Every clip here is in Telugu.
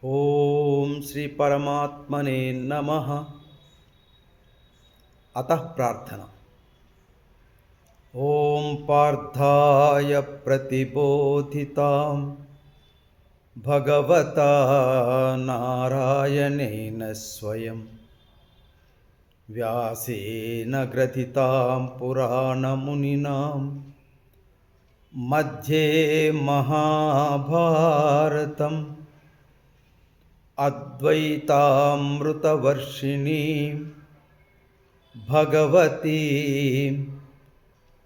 ఓం శ్రీ పరమాత్మనే నమః. అతః ప్రార్థన. ఓం పార్థాయ ప్రతిబోధితాం భగవతా నారాయణేన స్వయం వ్యాసేన గ్రథితాం పురాణమునినాం మధ్యే మహాభారతం అద్వైతామృతవర్షిణీం భగవతీ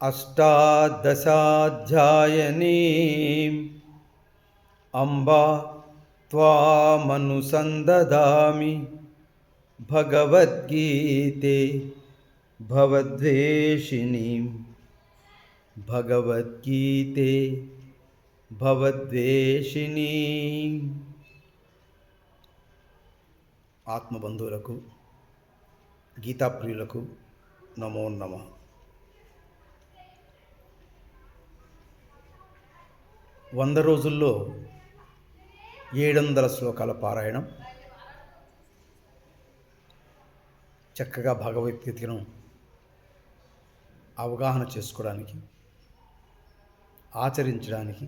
అష్టాదశాధ్యాయనీం అంబా త్వామనుసందదామి భగవద్గీతే భవద్వేషిణీం భగవద్గీతే భవద్వేషిణీం. ఆత్మబంధువులకు, గీతాప్రియులకు నమో నమః. 100 రోజుల్లో 700 శ్లోకాల పారాయణం. చక్కగా భగవద్గీతను అవగాహన చేసుకోవడానికి, ఆచరించడానికి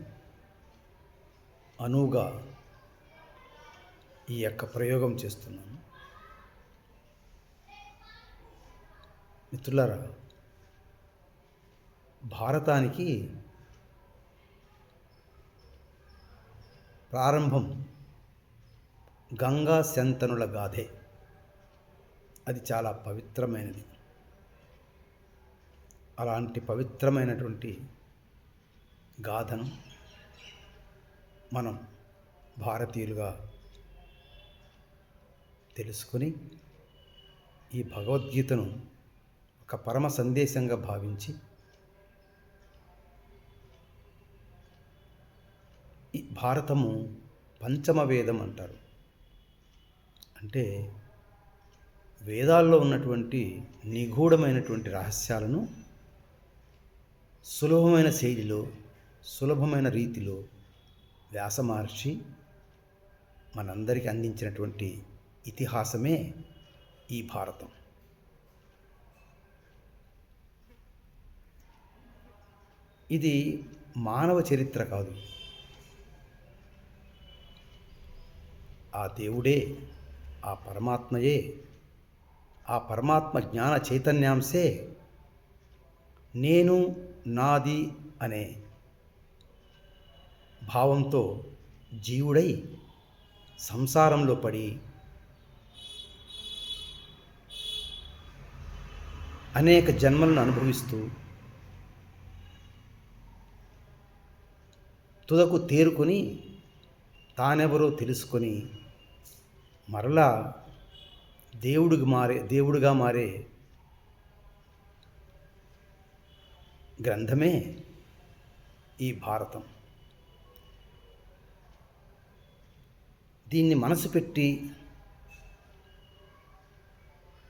అనువుగా ఈ యొక్క ప్రయోగం చేస్తున్నాను. మిత్రులారా, భారతానికి ప్రారంభం గంగా శంతనుల గాథే. అది చాలా పవిత్రమైనది. అలాంటి పవిత్రమైనటువంటి గాథను మనం భారతీయులుగా తెలుసుకొని ఈ భగవద్గీతను ఒక పరమ సందేశంగా భావించి ఈ భారతము పంచమ వేదం అంటారు. అంటే వేదాల్లో ఉన్నటువంటి నిగూఢమైనటువంటి రహస్యాలను సులభమైన శైలిలో, సులభమైన రీతిలో వ్యాస మహర్షి మనందరికీ అందించినటువంటి ఇతిహాసమే ఈ భారతం. ఇది మానవ చరిత్ర కాదు. ఆ దేవుడే, ఆ పరమాత్మయే, ఆ పరమాత్మ జ్ఞాన చైతన్యాంశే నేను, నాది అనే భావంతో జీవుడై సంసారంలో పడి అనేక జన్మలను అనుభవిస్తూ తుదకు తేరుకొని తానెవరో తెలుసుకొని మరలా దేవుడిగా మారే గ్రంథమే ఈ భారతం. దీన్ని మనసు పెట్టి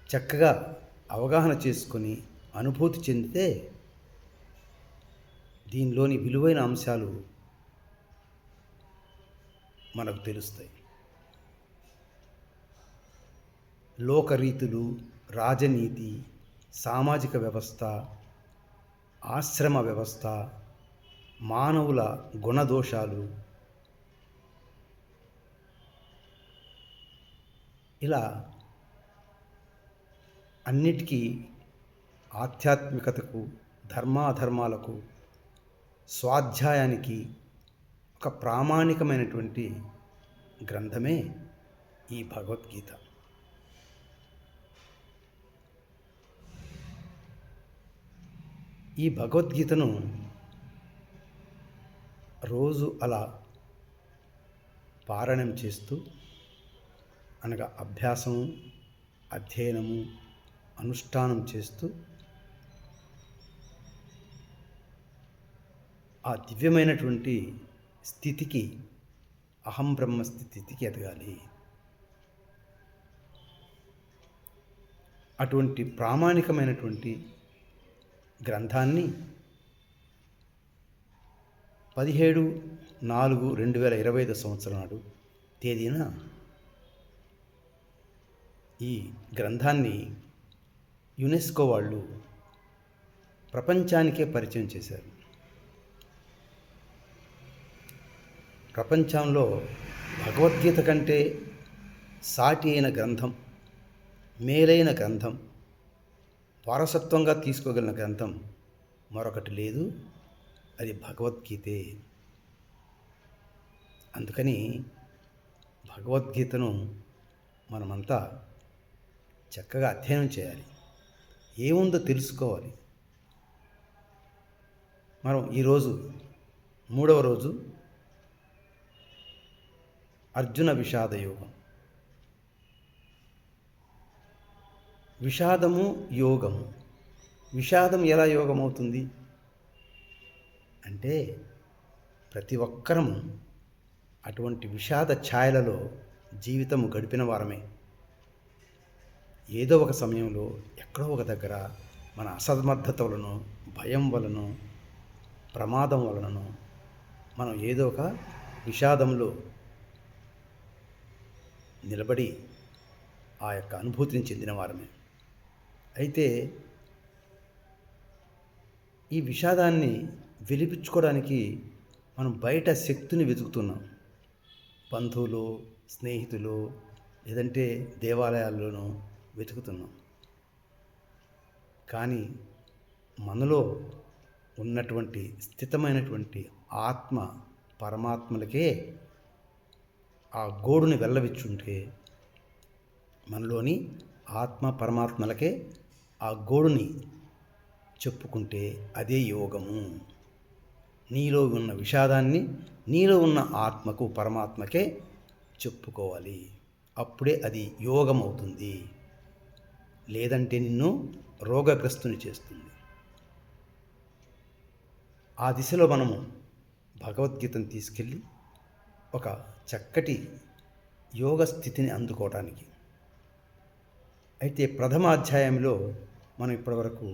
చక్కగా అవగాహన చేసుకొని అనుభూతి చెందితే దీనిలోని విలువైన అంశాలు మనకు తెలుస్తాయి. లోకరీతులు, రాజనీతి, సామాజిక వ్యవస్థ, ఆశ్రమ వ్యవస్థ, మానవుల గుణదోషాలు, ఇలా అన్నిటికీ ఆధ్యాత్మికతకు, ధర్మాధర్మాలకు, స్వాధ్యాయానికి ఒక ప్రామాణికమైనటువంటి గ్రంథమే ఈ భగవద్గీత. ఈ భగవద్గీతను రోజు అలా పారాయణం చేస్తూ, అనగా అభ్యాసము, అధ్యయనము, అనుష్ఠానం చేస్తూ ఆ దివ్యమైనటువంటి స్థితికి, అహం బ్రహ్మ స్థితికి ఎదగాలి. అటువంటి ప్రామాణికమైనటువంటి గ్రంథాన్ని 17/4/2025 సంవత్సరం నాడు తేదీన ఈ గ్రంథాన్ని యునెస్కో వాళ్ళు ప్రపంచానికే పరిచయం చేశారు. ప్రపంచంలో భగవద్గీత కంటే సాటి అయిన గ్రంథం, మేలైన గ్రంథం, వారసత్వంగా తీసుకోగలిగిన గ్రంథం మరొకటి లేదు, అది భగవద్గీతే. అందుకని భగవద్గీతను మనమంతా చక్కగా అధ్యయనం చేయాలి, ఏముందో తెలుసుకోవాలి. మనం ఈరోజు 3వ రోజు అర్జున విషాద యోగం. విషాదము యోగము. విషాదం ఎలా యోగం అవుతుంది అంటే, ప్రతి ఒక్కరము అటువంటి విషాద ఛాయలలో జీవితము గడిపిన వారమే. ఏదో ఒక సమయంలో ఎక్కడో ఒక దగ్గర మన అసమర్థత వలనో, భయం వలనో, ప్రమాదం వలననో మనం ఏదో ఒక విషాదంలో నిలబడి ఆ యొక్క అనుభూతిని చెందిన వారమే. అయితే ఈ విషాదాన్ని వెలిపించుకోవడానికి మనం బయట శక్తిని వెతుకుతున్నాం. బంధువులు, స్నేహితులు, లేదంటే దేవాలయాల్లోనూ వెతుకుతున్నాం. కానీ మనలో ఉన్నటువంటి స్థితమైనటువంటి ఆత్మ పరమాత్మలకే ఆ గోడుని వెళ్ళవిచ్చుంటే, మనలోని ఆత్మ పరమాత్మలకే ఆ గోడుని చెప్పుకుంటే అదే యోగము. నీలో ఉన్న విషాదాన్ని నీలో ఉన్న ఆత్మకు, పరమాత్మకే చెప్పుకోవాలి. అప్పుడే అది యోగం అవుతుంది. లేదంటే నిన్ను రోగగ్రస్తుని చేస్తుంది. ఆ దిశలో మనము భగవద్గీతను తీసుకెళ్ళి ఒక చక్కటి యోగ స్థితిని అందుకోవడానికి. అయితే ప్రథమ అధ్యాయంలో మనం ఇప్పటివరకు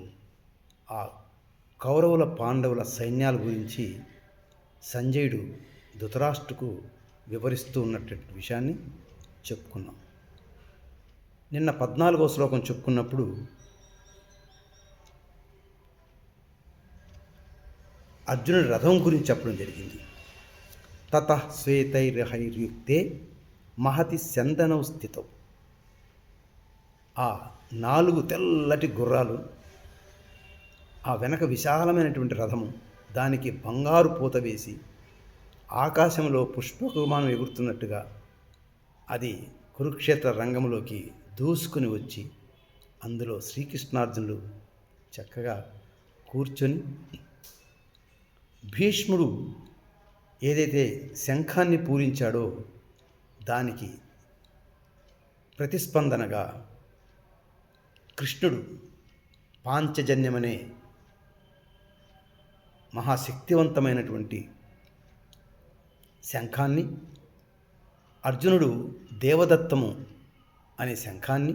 ఆ కౌరవుల పాండవుల సైన్యాల గురించి సంజయుడు ధృతరాష్ట్రకు వివరిస్తూ ఉన్నటువంటి విషయాన్ని చెప్పుకున్నాం. నిన్న 14వ శ్లోకం చెప్పుకున్నప్పుడు అర్జునుడి రథం గురించి చెప్పడం జరిగింది. తతః శ్వేతైర్హైర్యుక్తే మహతి చందనౌ స్థితౌ. ఆ 4 తెల్లటి గుర్రాలు, ఆ వెనక విశాలమైనటువంటి రథము, దానికి బంగారు పూత వేసి ఆకాశంలో పుష్పక విమానం ఎగురుతున్నట్టుగా అది కురుక్షేత్ర రంగంలోకి దూసుకుని వచ్చి అందులో శ్రీకృష్ణార్జునులు చక్కగా కూర్చొని, భీష్ముడు ఏదైతే శంఖాన్ని పూరించాడో దానికి ప్రతిస్పందనగా కృష్ణుడు పాంచజన్యమనే మహాశక్తివంతమైనటువంటి శంఖాన్ని, అర్జునుడు దేవదత్తము అనే శంఖాన్ని,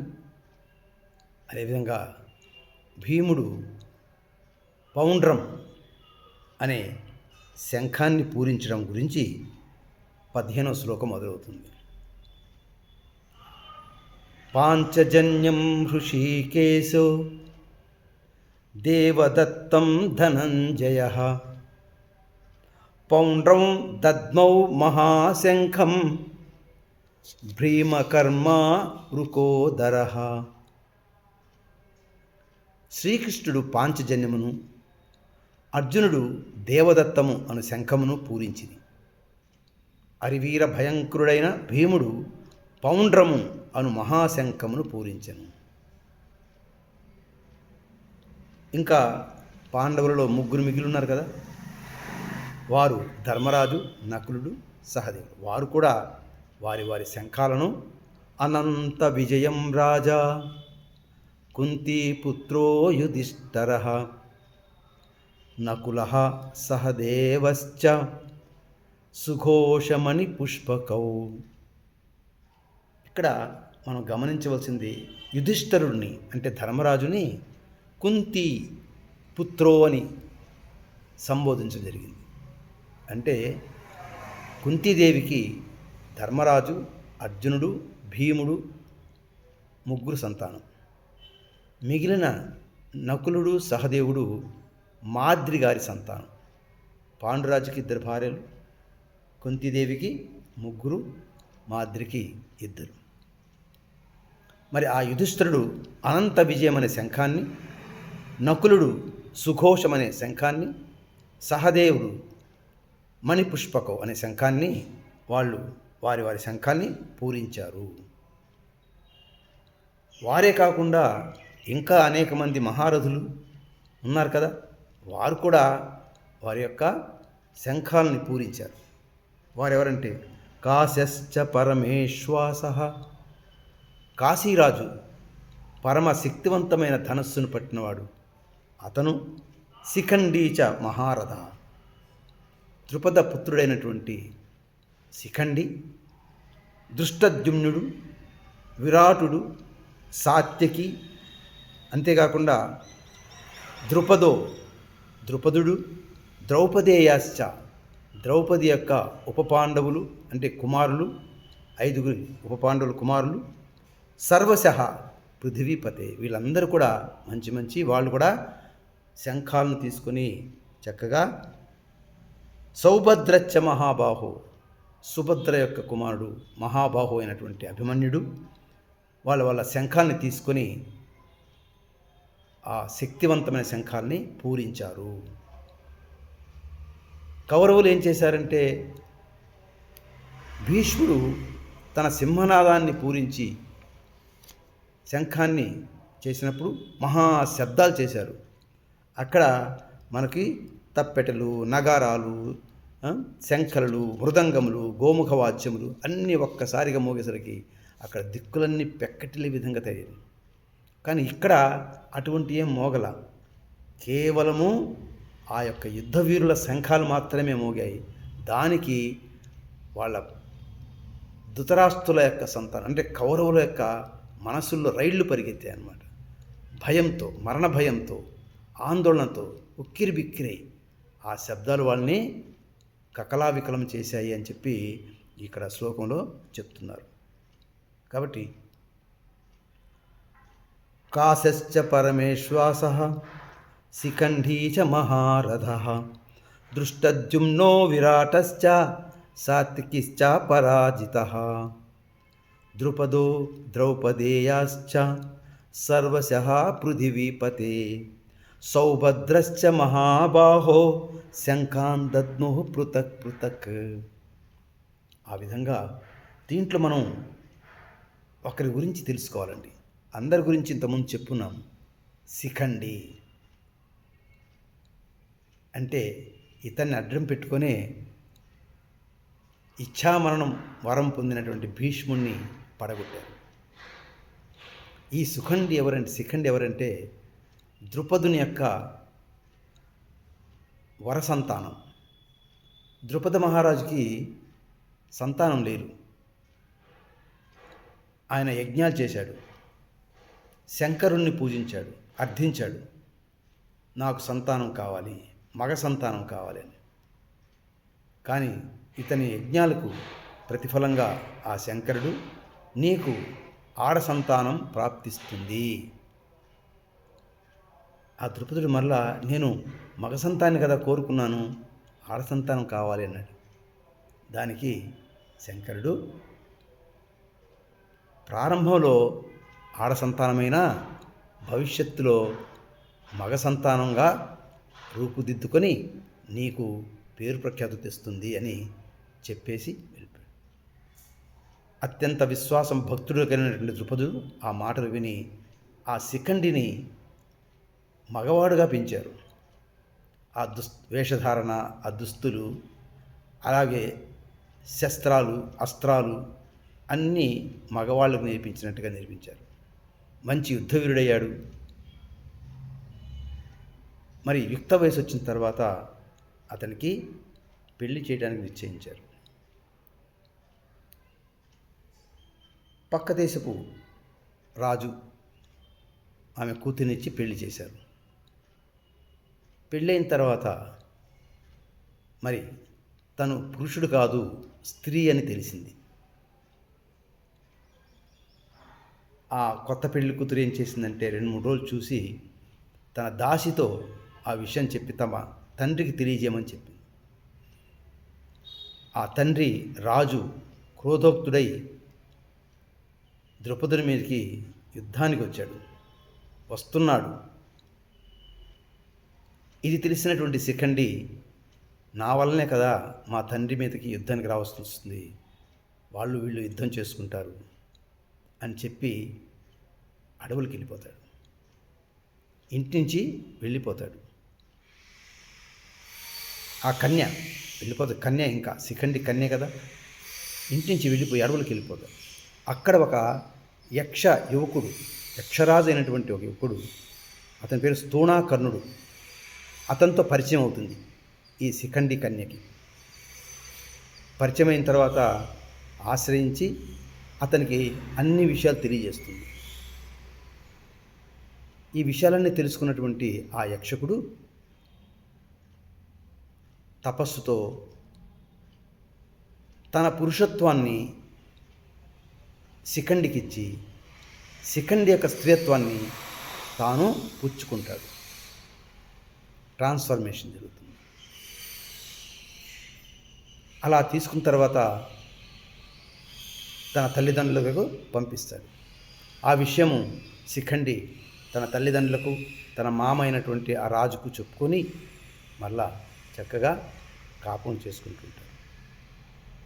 అదేవిధంగా భీముడు పౌండ్రం అనే శంఖాన్ని పూరించడం గురించి 15వ శ్లోకం మొదలవుతుంది. పాంచజన్యం హృషీకేశో దేవదత్తం ధనంజయః పౌండ్రం దద్మౌ మహాశంఖం భీమకర్మా వృకోదరః. శ్రీకృష్ణుడు పాంచజన్యమును, అర్జునుడు దేవదత్తము అను శంఖమును పూరించింది. అరివీర భయంకరుడైన భీముడు పౌండ్రము అను మహాశంఖమును పూరించెను. ఇంకా పాండవులలో 3 మిగిలి ఉన్నారు కదా, వారు ధర్మరాజు, నకులుడు, సహదేవుడు. వారు కూడా వారి వారి శంఖాలను అనంత విజయం రాజా కుంతీపుత్రో యుధిష్ఠిరః నకులః సహదేవశ్చ సుఘోషమణి పుష్పకౌ. ఇక్కడ మనం గమనించవలసింది, యుధిష్ఠిరుడిని అంటే ధర్మరాజుని కుంతి పుత్రో అని సంబోధించడం జరిగింది. అంటే కుంతీదేవికి ధర్మరాజు, అర్జునుడు, భీముడు ముగ్గురు సంతానం. మిగిలిన నకులుడు, సహదేవుడు మాద్రి గారి సంతానం. పాండురాజుకి 2 భార్యలు, కుంతీదేవికి 3, మాద్రికి 2. మరి ఆ యుధిష్ఠిరుడు అనంత విజయం అనే శంఖాన్ని, నకులుడు సుఘోషం అనే శంఖాన్ని, సహదేవుడు మణిపుష్పకం అనే శంఖాన్ని వాళ్ళు వారి శంఖాన్ని పూరించారు. వారే కాకుండా ఇంకా అనేక మంది మహారథులు ఉన్నారు కదా, వారు కూడా వారి యొక్క శంఖాలని పూరించారు. వారెవరంటే కాశ్యశ్చ పరమేశ్వాస, కాశీరాజు పరమ శక్తివంతమైన ధనస్సును పట్టినవాడు అతను. శిఖండీచ మహారథ, ద్రుపద పుత్రుడైనటువంటి శిఖండి, దృష్టద్యుమ్నుడు, విరాటుడు, సాత్యకి, అంతేకాకుండా ద్రుపదుడు, ద్రౌపదేయాశ్చ, ద్రౌపది యొక్క ఉపపాండవులు అంటే కుమారులు, 5 ఉపపాండవుల కుమారులు, సర్వశః పృథివీపతే, వీళ్ళందరూ కూడా మంచి వాళ్ళు కూడా శంఖాలను తీసుకొని చక్కగా సౌభద్రచ్చ మహాబాహో, సుభద్ర యొక్క కుమారుడు మహాబాహు అయినటువంటి అభిమన్యుడు వాళ్ళ శంఖాన్ని తీసుకొని ఆ శక్తివంతమైన శంఖాల్ని పూరించారు. కౌరవులు ఏం చేశారంటే, భీష్ముడు తన సింహనాదాన్ని పూరించి శంఖాన్ని చేసినప్పుడు మహాశబ్దాలు చేశారు. అక్కడ మనకి తప్పెటలు, నగారాలు, శంఖలు, మృదంగములు, గోముఖ వాద్యములు అన్నీ ఒక్కసారిగా మోగేసరికి అక్కడ దిక్కులన్నీ పెక్కటిలే విధంగా తయారు. కానీ ఇక్కడ అటువంటి ఏం మోగల, కేవలము ఆ యొక్క యుద్ధ వీరుల శంఖాలు మాత్రమే మోగాయి. దానికి వాళ్ళ ధృతరాష్ట్రుల యొక్క సంతానం అంటే కౌరవుల యొక్క మనసుల్లో రైళ్లు పరిగెత్తాయి అన్నమాట. భయంతో, మరణ భయంతో, ఆందోళనతో ఉక్కిరి బిక్కిరై ఆ శబ్దాలు వాళ్ళని కకలావికలం చేశాయి అని చెప్పి ఇక్కడ శ్లోకంలో చెప్తున్నారు. కాబట్టి కాశ్యశ్చ పరమేశ్వాసః శిఖండీ చ మహారథః దృష్టద్యుమ్నో విరాటశ్చ సాత్వికిశ్చ పరాజితః ద్రుపదో ద్రౌపదేయాశ్చ సర్వశః పృథివీపతే సౌభద్రశ్చ మహాబాహో శంఖాన్ దద్ముః పృథక్ పృథక్. ఆ విధంగా దీంట్లో మనం ఒకరి గురించి తెలుసుకోవాలండి. అందరి గురించి ఇంతకుముందు చెప్పున్నాం. శిఖండి అంటే ఇతన్ని అడ్డం పెట్టుకొనే ఇచ్ఛామరణం వరం పొందినటువంటి భీష్ముణ్ణి పడగొట్టారు. ఈ శిఖండి ఎవరంటే ద్రుపదుని యొక్క వర సంతానం. ద్రుపద మహారాజుకి సంతానం లేరు. ఆయన యజ్ఞాలు చేశాడు, శంకరుణ్ణి పూజించాడు, అర్థించాడు, నాకు సంతానం కావాలి, మగ సంతానం కావాలి అని. కానీ ఇతని యజ్ఞాలకు ప్రతిఫలంగా ఆ శంకరుడు నీకు ఆడ సంతానం ప్రాప్తిస్తుంది. ఆ ద్రుపదుడు మరలా నేను మగ సంతాన్ని కదా కోరుకున్నాను, ఆడ సంతానం కావాలి అన్నాడు. దానికి శంకరుడు ప్రారంభంలో ఆడ సంతానమైన భవిష్యత్తులో మగ సంతానంగా రూపుదిద్దుకొని నీకు పేరు ప్రఖ్యాతి తెస్తుంది అని చెప్పేసి వెళ్ళిపోయాడు. అత్యంత విశ్వాసం భక్తుడు కలిగినటువంటి ద్రుపదుడు ఆ మాటలు విని ఆ శిఖండిని మగవాడుగా పెంచారు. ఆ వేషధారణ, ఆ దుస్తులు, అలాగే శస్త్రాలు, అస్త్రాలు అన్నీ మగవాళ్ళకు నేర్పించినట్టుగా నేర్పించారు. మంచి యుద్ధవీరుడయ్యాడు. మరి యుక్త వయసు వచ్చిన తర్వాత అతనికి పెళ్లి చేయడానికి నిశ్చయించారు. పక్క దేశపు రాజు ఆమె కూతురినిచ్చి పెళ్లి చేశారు. పెళ్ళైన తర్వాత మరి తను పురుషుడు కాదు, స్త్రీ అని తెలిసింది. ఆ కొత్త పెళ్లి కూతురు ఏం చేసిందంటే 2-3 రోజులు చూసి తన దాసితో ఆ విషయం చెప్పి తమ తండ్రికి తెలియజేయమని చెప్పింది. ఆ తండ్రి రాజు క్రోధోక్తుడై ద్రౌపదుని మీదకి యుద్ధానికి వచ్చాడు, వస్తున్నాడు. ఇది తెలిసినటువంటి శిఖండి, నా వల్లనే కదా మా తండ్రి మీదకి యుద్ధానికి రావాల్సి వస్తుంది, వాళ్ళు వీళ్ళు యుద్ధం చేసుకుంటారు అని చెప్పి అడవులకు వెళ్ళిపోతాడు. ఇంటి నుంచి వెళ్ళిపోతాడు. ఆ కన్య వెళ్ళిపోతుంది. కన్య ఇంకా శిఖండి కన్య కదా, ఇంటి నుంచి వెళ్ళిపోయి అడవులకు వెళ్ళిపోతాడు. అక్కడ ఒక యువకుడు, యక్షరాజు అయినటువంటి ఒక యువకుడు, అతని పేరు స్థూణాకర్ణుడు, అతనితో పరిచయం అవుతుంది ఈ శిఖండి కన్యకి. పరిచయం అయిన తర్వాత ఆశ్రయించి అతనికి అన్ని విషయాలు తెలియజేస్తుంది. ఈ విషయాలన్నీ తెలుసుకున్నటువంటి ఆ యక్షకుడు తపస్సుతో తన పురుషత్వాన్ని శిఖండికిచ్చి శిఖండి యొక్క స్త్రీత్వాన్ని తాను పుచ్చుకుంటాడు. ట్రాన్స్ఫర్మేషన్ జరుగుతుంది. అలా తీసుకున్న తర్వాత తన తల్లిదండ్రులకు పంపిస్తాడు. ఆ విషయము శిఖండి తన తల్లిదండ్రులకు, తన మామ అయినటువంటి ఆ రాజుకు చెప్పుకొని మళ్ళా చక్కగా కాపురం చేసుకుంటుంటాడు.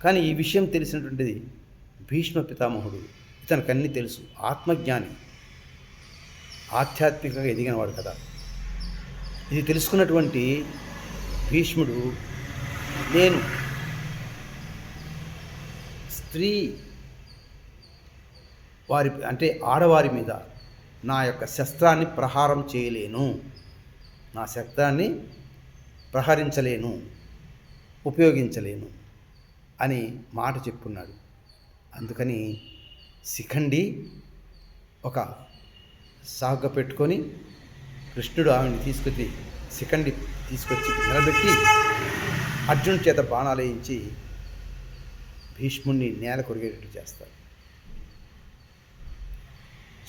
కానీ ఈ విషయం తెలిసినటువంటిది భీష్మ పితామహుడు, ఇతనికి అన్నీ తెలుసు, ఆత్మజ్ఞాని, ఆధ్యాత్మికంగా ఎదిగినవాడు కదా. ఇది తెలుసుకున్నటువంటి భీష్ముడు, నేను స్త్రీ వారి అంటే ఆడవారి మీద నా యొక్క శస్త్రాన్ని ప్రహారం చేయలేను, నా శస్త్రాన్ని ప్రహరించలేను, ఉపయోగించలేను అని మాట చెప్పున్నాడు. అందుకని శిఖండి ఒక సాగు పెట్టుకొని కృష్ణుడు ఆమెను శిఖండి తీసుకొచ్చి నిలబెట్టి అర్జునుడి చేత బాణాలు వేయించి భీష్ముడిని నేల కొరిగేటట్టు చేస్తాడు.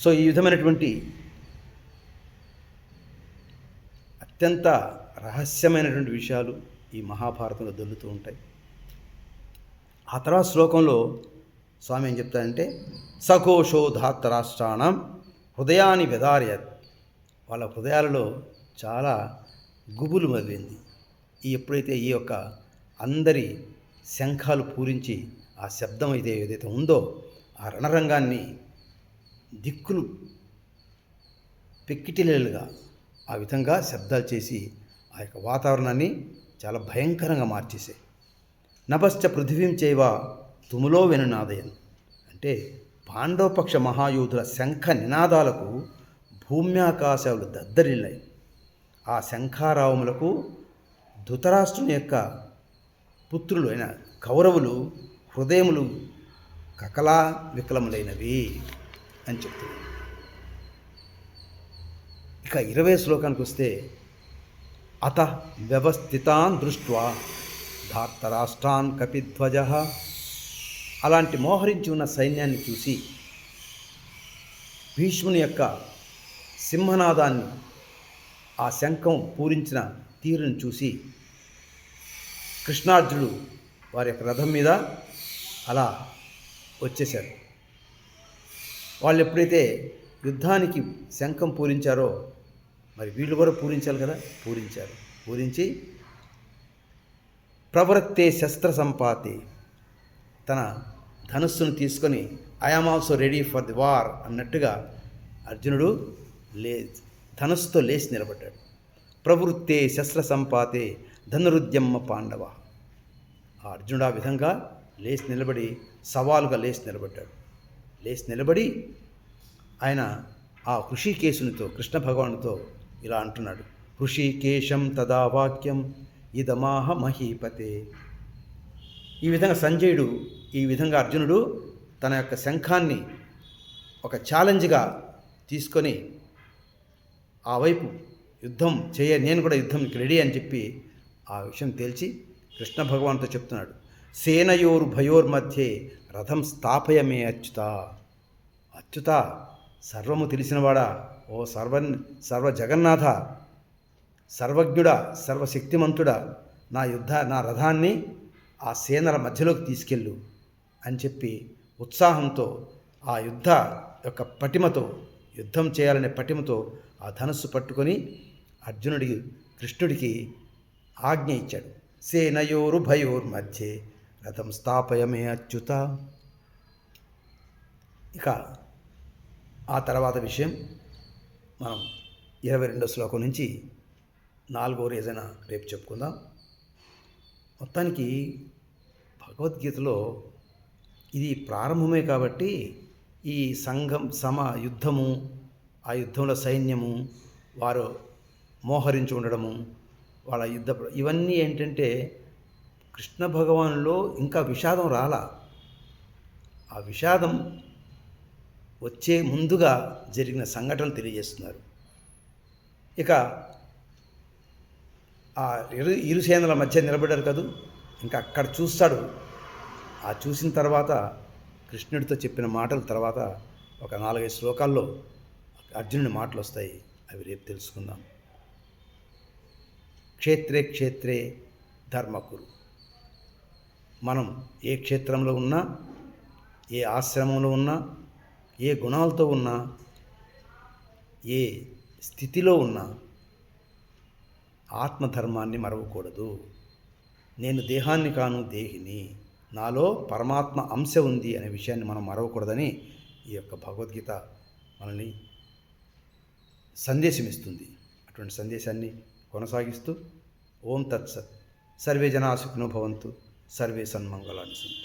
సో ఈ విధమైనటువంటి అత్యంత రహస్యమైనటువంటి విషయాలు ఈ మహాభారతంలో దొల్లుతూ ఉంటాయి. ఆ తర్వాత శ్లోకంలో స్వామి ఏం చెప్తారంటే, సకోశో ధాత్తరాష్ట్రాణం హృదయాన్ని వెదార్యత్, వాళ్ళ హృదయాలలో చాలా గుబులు మొదలైంది. ఎప్పుడైతే ఈ యొక్క అందరి శంఖాలు పూరించి ఆ శబ్దం అయితే ఏదైతే ఉందో ఆ రణరంగాన్ని దిక్కులు పెక్కిటిలేలుగా ఆ విధంగా శబ్దాలు చేసి ఆ యొక్క వాతావరణాన్ని చాలా భయంకరంగా మార్చేసాయి. నభశ్చ పృథివీం చైవ తుములో వెనునాదయన్, అంటే పాండవపక్ష మహాయోధుల శంఖ నినాదాలకు భూమ్యాకాశాలు దద్దరిల్లాయి. ఆ శంఖారావములకు ధృతరాష్ట్రుని యొక్క పుత్రులు అయిన కౌరవులు హృదయములు కకలా వికలములైనవి అని చెప్తుంది. ఇక 20 శ్లోకానికి వస్తే, అత వ్యవస్థితాన్ దృష్ట్వా ధార్తరాష్ట్రాన్ కపిధ్వజ, అలాంటి మోహరించి ఉన్న సైన్యాన్ని చూసి భీష్ముని యొక్క సింహనాదాన్ని, ఆ శంఖం పూరించిన తీరును చూసి కృష్ణార్జునుడు వారి యొక్క రథం మీద అలా వచ్చేశారు. వాళ్ళు ఎప్పుడైతే యుద్ధానికి శంఖం పూరించారో మరి వీళ్ళు కూడా పూరించాలి కదా, పూరించి ప్రవృత్తే శస్త్ర సంపాతి, తన ధనుస్సును తీసుకొని I am also ready for the war అన్నట్టుగా అర్జునుడు ధనుస్సుతో లేచి నిలబడ్డాడు. ప్రవృత్తే శస్త్ర సంపాతే ధనురుద్యమ్మ పాండవ, ఆ అర్జునుడు ఆ విధంగా లేచి నిలబడి సవాలుగా లేచి నిలబడి ఆయన ఆ హృషికేశునితో, కృష్ణ భగవానుతో ఇలా అంటున్నాడు, హృషికేశం తదా వాక్యం ఇదమాహ మహీపతే. ఈ విధంగా అర్జునుడు తన యొక్క శంఖాన్ని ఒక ఛాలెంజ్గా తీసుకొని ఆ వైపు నేను కూడా యుద్ధంకి రెడీ అని చెప్పి ఆ విషయం తేల్చి కృష్ణ భగవాన్తో చెప్తున్నాడు, సేనయోర్ భయోర్మధ్యే రథం స్థాపయమే అచ్యుత, సర్వము తెలిసినవాడా, ఓ సర్వ జగన్నాథ, సర్వజ్ఞుడా, సర్వశక్తిమంతుడా, నా రథాన్ని ఆ సేనల మధ్యలోకి తీసుకెళ్ళు అని చెప్పి ఉత్సాహంతో ఆ యుద్ధం చేయాలనే పటిమతో ఆ ధనుస్సు పట్టుకొని కృష్ణుడికి ఆజ్ఞ ఇచ్చాడు. సేనయోరుభయోర్మధ్యే రథం స్థాపయమే అచ్యుత. ఇక ఆ తర్వాత విషయం మనం 22వ శ్లోకం నుంచి 4వ రీజన రేపు చెప్పుకుందాం. మొత్తానికి భగవద్గీతలో ఇది ప్రారంభమే కాబట్టి ఈ యుద్ధము, ఆ యుద్ధంలో సైన్యము, వారు మోహరించి ఉండడము, వాళ్ళ ఇవన్నీ ఏంటంటే కృష్ణ భగవానులో ఇంకా విషాదం రాలా. ఆ విషాదం వచ్చే ముందుగా జరిగిన సంఘటనలు తెలియజేస్తున్నారు. ఇక ఆ ఇరు సేనల మధ్య నిలబడ్డారు కదూ, ఇంకా అక్కడ చూస్తాడు. ఆ చూసిన తర్వాత కృష్ణుడితో చెప్పిన మాటల తర్వాత ఒక 4-5 శ్లోకాల్లో అర్జునుడి మాటలు వస్తాయి. అవి రేపు తెలుసుకుందాం. క్షేత్రే క్షేత్రే ధర్మకురు. మనం ఏ క్షేత్రంలో ఉన్నా, ఏ ఆశ్రమంలో ఉన్నా, ఏ గుణాలతో ఉన్నా, ఏ స్థితిలో ఉన్నా ఆత్మధర్మాన్ని మరవకూడదు. నేను దేహాన్ని కాను, దేహిని, నాలో పరమాత్మ అంశ ఉంది అనే విషయాన్ని మనం మరవకూడదని ఈ యొక్క భగవద్గీత మనల్ని సందేశం ఇస్తుంది. అటువంటి సందేశాన్ని కొనసాగిస్తూ ఓం తత్సత్. సర్వే జనా సుఖినో భవంతు. సర్వే సన్మంగళాని సంతు.